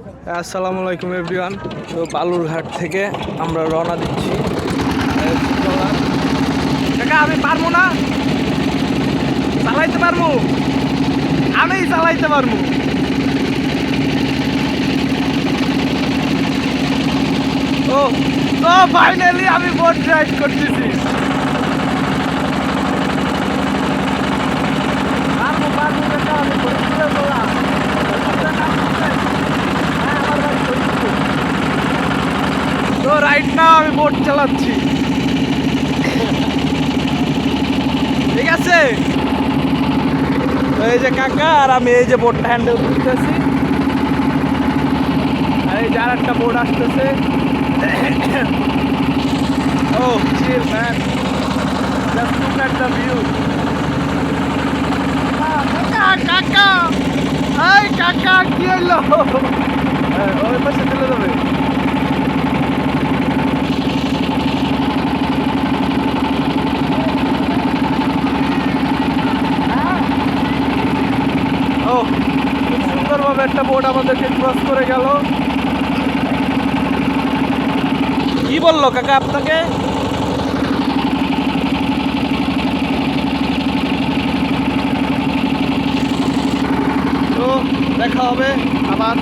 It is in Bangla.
আসসালামু আলাইকুম এভরিওয়ান। তো বালুরঘাট থেকে আমরা রওনা দিচ্ছি। কাকা আমি পারবো না, চালাইতে পারবো, আমি চালাইতে পারবো। ও তো ফাইনালি আমি বোট ড্রাইভ করতেছি। পারবো পারবো কাকা, আমি ফরিদপুরে বললাম। তো রাইট নাও আমি বোট চালাচ্ছি, ঠিক আছে? তো এই যে কাকা আর আমি এই যে বোটটা হ্যান্ডেল করতেছি, আর এই যে আর একটা বোট আসতেছে। Oh chill man, just look at the view. কাকা কাকা, এই কাকা কি হইলো? ওই পাশে চলে যাবে। ও খুব সুন্দরভাবে একটা বোট আমাদেরকে ক্রস করে গেল। কি বললো কাকা আপনাকে? তো দেখা হবে আবার।